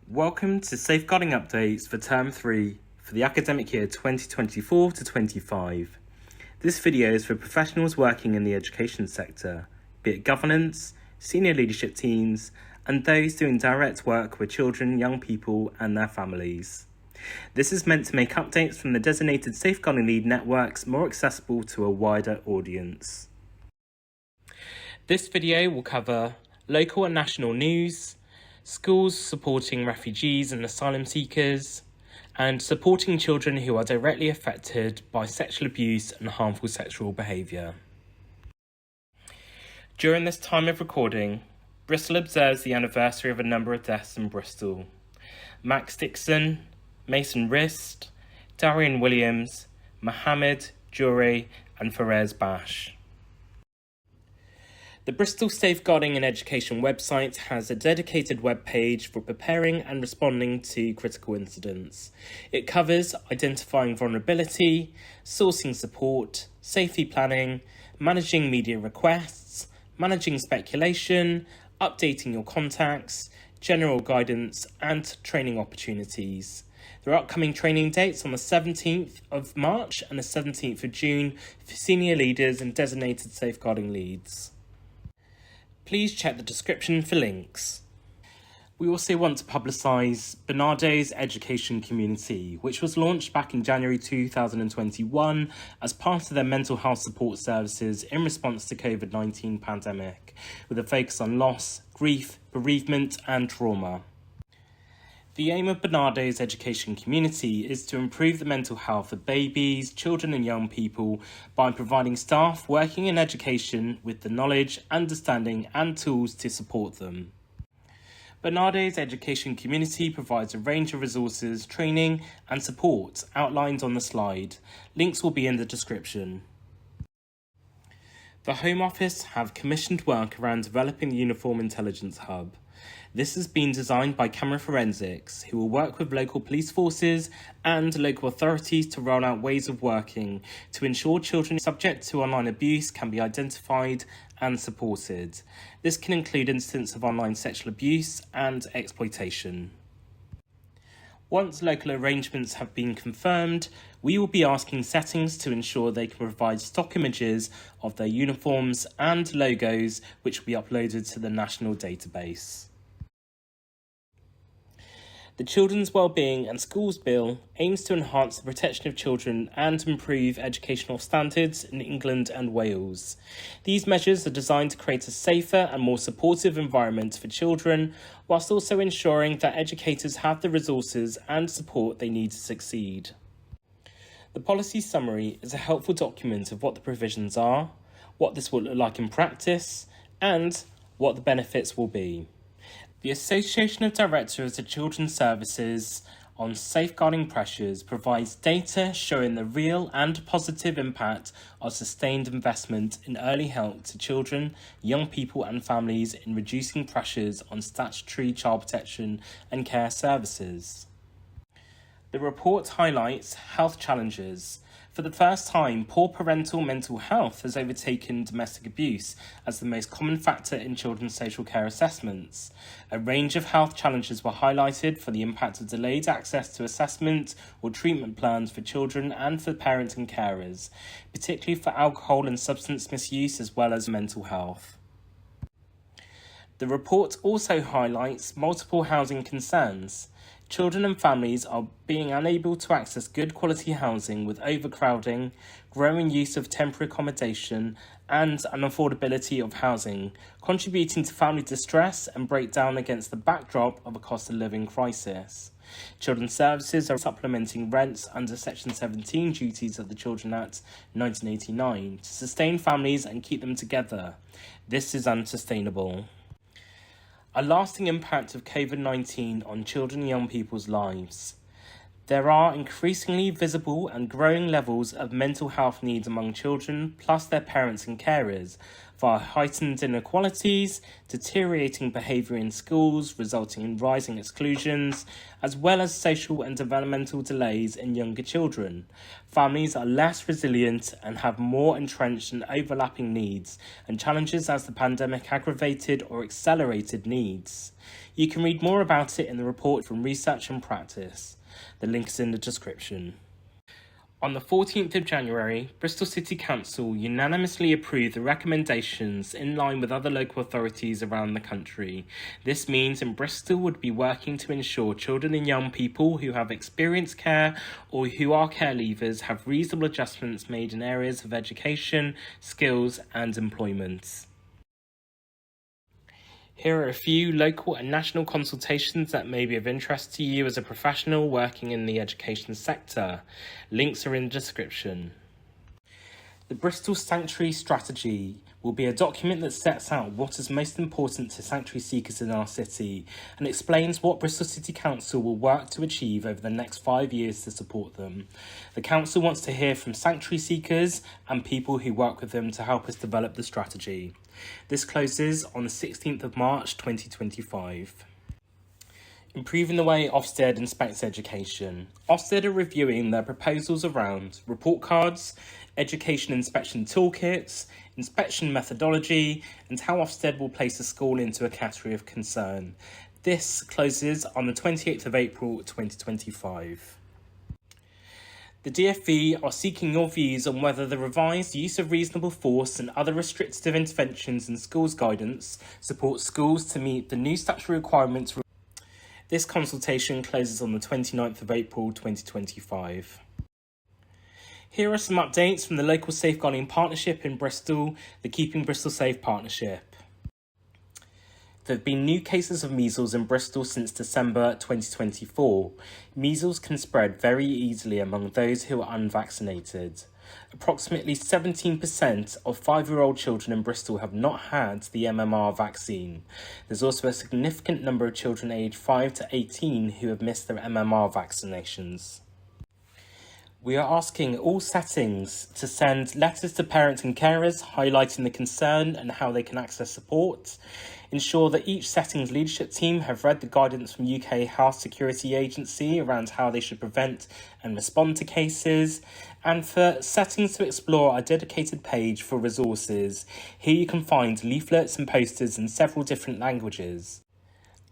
Welcome to Safeguarding Updates for Term 3 for the academic year 2024 to 25. This video is for professionals working in the education sector, be it governance, senior leadership teams, and those doing direct work with children, young people, and their families. This is meant to make updates from the designated Safeguarding Lead networks more accessible to a wider audience. This video will cover local and national news, schools supporting refugees and asylum seekers, and supporting children who are directly affected by sexual abuse and harmful sexual behaviour. During this time of recording, Bristol observes the anniversary of a number of deaths in Bristol. Max Dixon, Mason Rist, Darian Williams, Mohammed Jury, and Faraz Bash. The Bristol Safeguarding and Education website has a dedicated web page for preparing and responding to critical incidents. It covers identifying vulnerability, sourcing support, safety planning, managing media requests, managing speculation, updating your contacts, general guidance, and training opportunities. There are upcoming training dates on the 17th of March and the 17th of June for senior leaders and designated safeguarding leads. Please check the description for links. We also want to publicise Bernardo's Education Community, which was launched back in January 2021 as part of their mental health support services in response to COVID-19 pandemic, with a focus on loss, grief, bereavement and trauma. The aim of Bernardo's Education Community is to improve the mental health of babies, children and young people by providing staff working in education with the knowledge, understanding and tools to support them. Bernardo's Education Community provides a range of resources, training and support outlined on the slide. Links will be in the description. The Home Office have commissioned work around developing the Uniform Intelligence Hub. This has been designed by Camera Forensics, who will work with local police forces and local authorities to roll out ways of working to ensure children subject to online abuse can be identified and supported. This can include incidents of online sexual abuse and exploitation. Once local arrangements have been confirmed, we will be asking settings to ensure they can provide stock images of their uniforms and logos, which will be uploaded to the national database. The Children's Wellbeing and Schools Bill aims to enhance the protection of children and improve educational standards in England and Wales. These measures are designed to create a safer and more supportive environment for children, whilst also ensuring that educators have the resources and support they need to succeed. The policy summary is a helpful document of what the provisions are, what this will look like in practice, and what the benefits will be. The Association of Directors of Children's Services on Safeguarding Pressures provides data showing the real and positive impact of sustained investment in early help to children, young people and families in reducing pressures on statutory child protection and care services. The report highlights health challenges. For the first time, poor parental mental health has overtaken domestic abuse as the most common factor in children's social care assessments. A range of health challenges were highlighted for the impact of delayed access to assessment or treatment plans for children and for parents and carers, particularly for alcohol and substance misuse as well as mental health. The report also highlights multiple housing concerns. Children and families are being unable to access good quality housing with overcrowding, growing use of temporary accommodation and unaffordability of housing, contributing to family distress and breakdown against the backdrop of a cost of living crisis. Children's Services are supplementing rents under Section 17 duties of the Children Act 1989 to sustain families and keep them together. This is unsustainable. A lasting impact of COVID-19 on children and young people's lives. There are increasingly visible and growing levels of mental health needs among children, plus their parents and carers, via heightened inequalities, deteriorating behaviour in schools resulting in rising exclusions, as well as social and developmental delays in younger children. Families are less resilient and have more entrenched and overlapping needs and challenges as the pandemic aggravated or accelerated needs. You can read more about it in the report from Research and Practice. The link is in the description. On the 14th of January, Bristol City Council unanimously approved the recommendations in line with other local authorities around the country. This means in Bristol would be working to ensure children and young people who have experienced care or who are care leavers have reasonable adjustments made in areas of education, skills and employment. Here are a few local and national consultations that may be of interest to you as a professional working in the education sector. Links are in the description. The Bristol Sanctuary Strategy will be a document that sets out what is most important to sanctuary seekers in our city and explains what Bristol City Council will work to achieve over the next 5 years to support them. The council wants to hear from sanctuary seekers and people who work with them to help us develop the strategy. This closes on the 16th of March 2025. Improving the way Ofsted inspects education. Ofsted are reviewing their proposals around report cards, education inspection toolkits, inspection methodology, and how Ofsted will place a school into a category of concern. This closes on the 28th of April 2025. The DfE are seeking your views on whether the revised use of reasonable force and other restrictive interventions in schools guidance supports schools to meet the new statutory requirements. This consultation closes on the 29th of April 2025. Here are some updates from the local safeguarding partnership in Bristol, the Keeping Bristol Safe Partnership. There have been new cases of measles in Bristol since December 2024. Measles can spread very easily among those who are unvaccinated. Approximately 17% of 5-year-old children in Bristol have not had the MMR vaccine. There's also a significant number of children aged 5 to 18 who have missed their MMR vaccinations. We are asking all settings to send letters to parents and carers highlighting the concern and how they can access support. Ensure that each setting's leadership team have read the guidance from UK Health Security Agency around how they should prevent and respond to cases. And for settings to explore a dedicated page for resources, here you can find leaflets and posters in several different languages.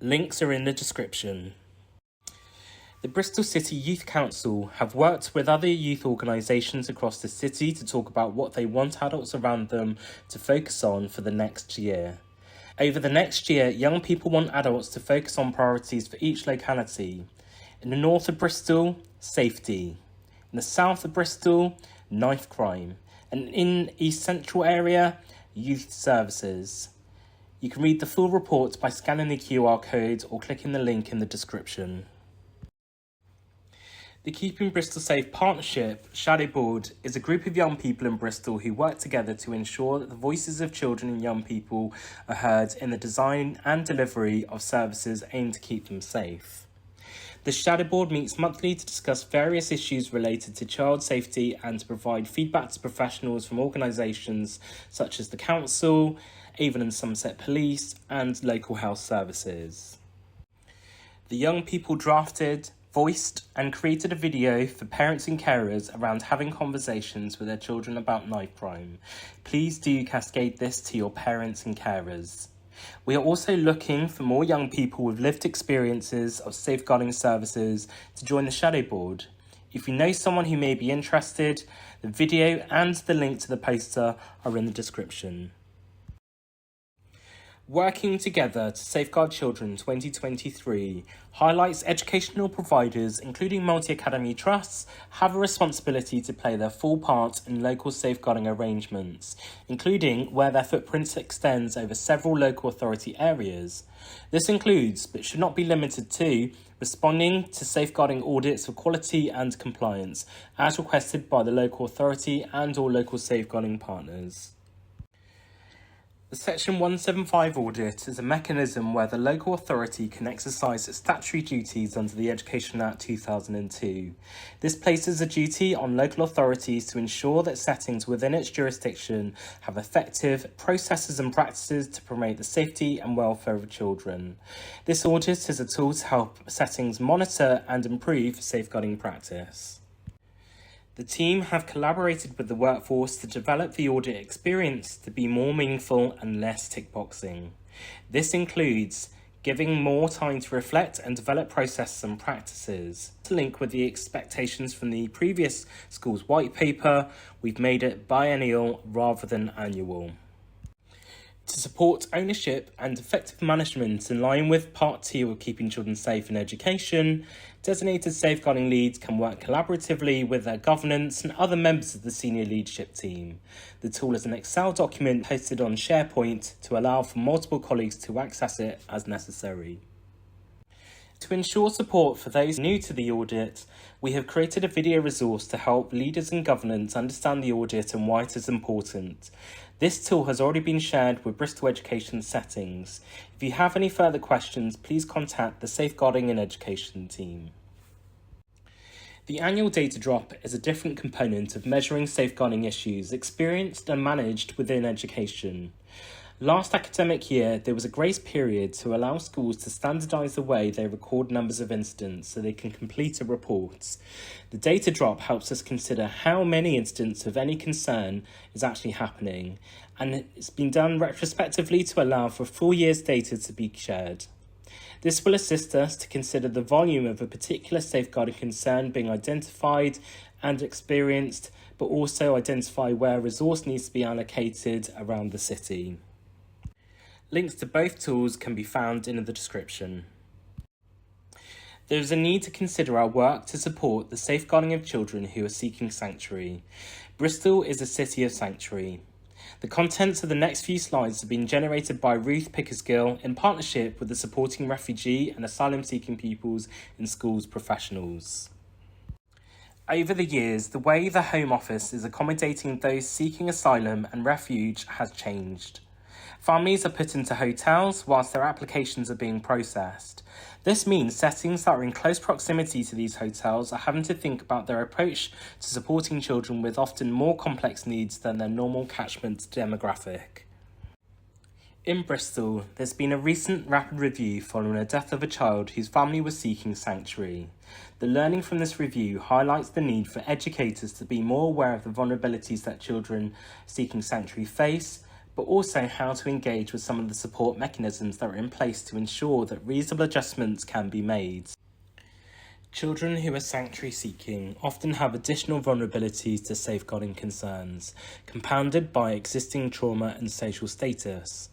Links are in the description. The Bristol City Youth Council have worked with other youth organisations across the city to talk about what they want adults around them to focus on for the next year. Over the next year, young people want adults to focus on priorities for each locality. In the north of Bristol, safety. In the south of Bristol, knife crime. And in East Central area, youth services. You can read the full report by scanning the QR code or clicking the link in the description. The Keeping Bristol Safe Partnership Shadow Board is a group of young people in Bristol who work together to ensure that the voices of children and young people are heard in the design and delivery of services aimed to keep them safe. The Shadow Board meets monthly to discuss various issues related to child safety and to provide feedback to professionals from organisations such as the Council, Avon and Somerset Police and local health services. The young people drafted, voiced and created a video for parents and carers around having conversations with their children about knife crime. Please do cascade this to your parents and carers. We are also looking for more young people with lived experiences of safeguarding services to join the Shadow Board. If you know someone who may be interested, the video and the link to the poster are in the description. Working Together to Safeguard Children 2023 highlights educational providers, including multi-academy trusts, have a responsibility to play their full part in local safeguarding arrangements, including where their footprint extends over several local authority areas. This includes, but should not be limited to, responding to safeguarding audits for quality and compliance, as requested by the local authority and or local safeguarding partners. The Section 175 audit is a mechanism where the local authority can exercise its statutory duties under the Education Act 2002. This places a duty on local authorities to ensure that settings within its jurisdiction have effective processes and practices to promote the safety and welfare of children. This audit is a tool to help settings monitor and improve safeguarding practice. The team have collaborated with the workforce to develop the audit experience to be more meaningful and less tick-boxing. This includes giving more time to reflect and develop processes and practices. To link with the expectations from the previous school's white paper, we've made it biennial rather than annual. To support ownership and effective management in line with Part 2 of Keeping Children Safe in Education, designated safeguarding leads can work collaboratively with their governance and other members of the senior leadership team. The tool is an Excel document hosted on SharePoint to allow for multiple colleagues to access it as necessary. To ensure support for those new to the audit, we have created a video resource to help leaders and governance understand the audit and why it is important. This tool has already been shared with Bristol Education settings. If you have any further questions, please contact the Safeguarding in Education team. The annual data drop is a different component of measuring safeguarding issues experienced and managed within education. Last academic year, there was a grace period to allow schools to standardise the way they record numbers of incidents so they can complete a report. The data drop helps us consider how many incidents of any concern is actually happening, and it's been done retrospectively to allow for full year's data to be shared. This will assist us to consider the volume of a particular safeguarding concern being identified and experienced, but also identify where resource needs to be allocated around the city. Links to both tools can be found in the description. There is a need to consider our work to support the safeguarding of children who are seeking sanctuary. Bristol is a city of sanctuary. The contents of the next few slides have been generated by Ruth Pickersgill in partnership with the Supporting Refugee and Asylum Seeking Pupils in Schools professionals. Over the years, the way the Home Office is accommodating those seeking asylum and refuge has changed. Families are put into hotels whilst their applications are being processed. This means settings that are in close proximity to these hotels are having to think about their approach to supporting children with often more complex needs than their normal catchment demographic. In Bristol, there's been a recent rapid review following the death of a child whose family was seeking sanctuary. The learning from this review highlights the need for educators to be more aware of the vulnerabilities that children seeking sanctuary face, but also how to engage with some of the support mechanisms that are in place to ensure that reasonable adjustments can be made. Children who are sanctuary seeking often have additional vulnerabilities to safeguarding concerns, compounded by existing trauma and social status.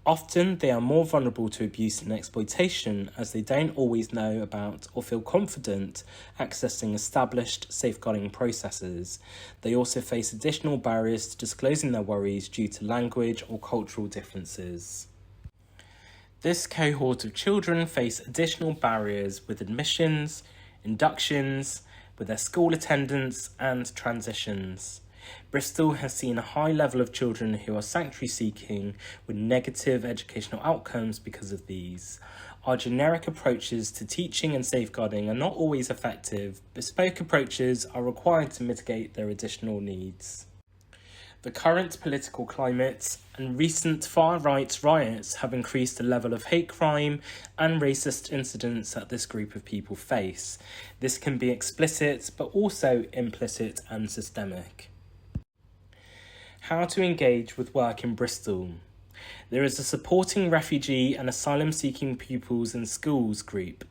Often they are more vulnerable to abuse and exploitation as they don't always know about or feel confident accessing established safeguarding processes. They also face additional barriers to disclosing their worries due to language or cultural differences. This cohort of children face additional barriers with admissions, inductions, with their school attendance and transitions. Bristol has seen a high level of children who are sanctuary seeking with negative educational outcomes because of these. Our generic approaches to teaching and safeguarding are not always effective. Bespoke approaches are required to mitigate their additional needs. The current political climate and recent far-right riots have increased the level of hate crime and racist incidents that this group of people face. This can be explicit, but also implicit and systemic. How to engage with work in Bristol. There is a Supporting Refugee and Asylum Seeking Pupils in Schools group.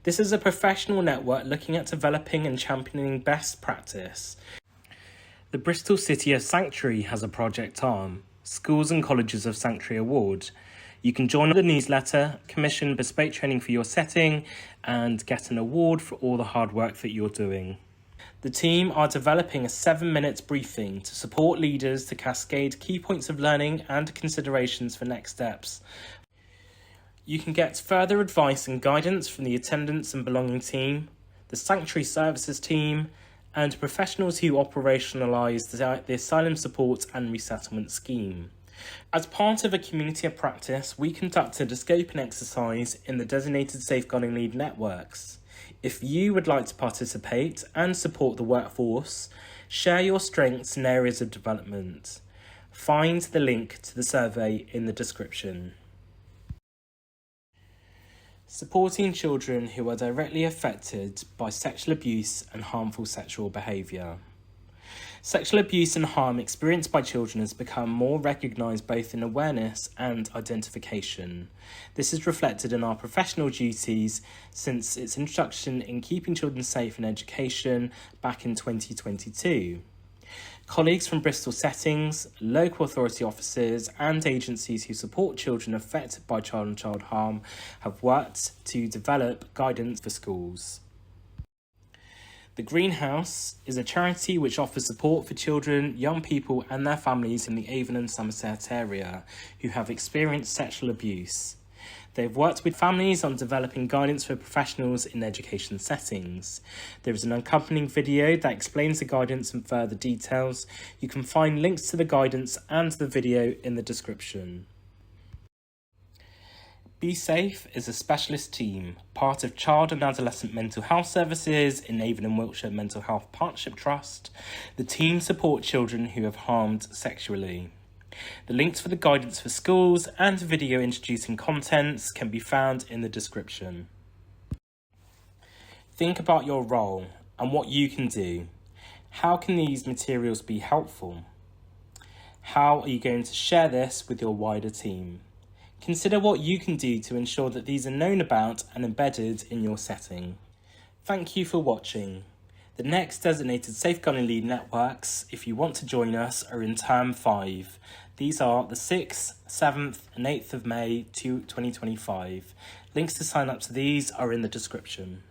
This is a professional network looking at developing and championing best practice. The Bristol City of Sanctuary has a project arm, Schools and Colleges of Sanctuary Award. You can join the newsletter, commission bespoke training for your setting, and get an award for all the hard work that you're doing. The team are developing a 7-minute briefing to support leaders to cascade key points of learning and considerations for next steps. You can get further advice and guidance from the attendance and belonging team, the Sanctuary Services team, and professionals who operationalise the Asylum Support and Resettlement Scheme. As part of a community of practice, we conducted a scoping exercise in the designated safeguarding lead networks. If you would like to participate and support the workforce, share your strengths and areas of development. Find the link to the survey in the description. Supporting children who are directly affected by sexual abuse and harmful sexual behaviour. Sexual abuse and harm experienced by children has become more recognised both in awareness and identification. This is reflected in our professional duties since its introduction in keeping children safe in education back in 2022. Colleagues from Bristol settings, local authority offices and agencies who support children affected by child harm have worked to develop guidance for schools. The Greenhouse is a charity which offers support for children, young people and their families in the Avon and Somerset area who have experienced sexual abuse. They've worked with families on developing guidance for professionals in education settings. There is an accompanying video that explains the guidance in further details. You can find links to the guidance and the video in the description. Be Safe is a specialist team, part of Child and Adolescent Mental Health Services in Avon and Wiltshire Mental Health Partnership Trust. The team support children who have harmed sexually. The links for the guidance for schools and video introducing contents can be found in the description. Think about your role and what you can do. How can these materials be helpful? How are you going to share this with your wider team? Consider what you can do to ensure that these are known about and embedded in your setting. Thank you for watching. The next designated safeguarding lead networks, if you want to join us, are in Term 5. These are the 6th, 7th and 8th of May 2025. Links to sign up to these are in the description.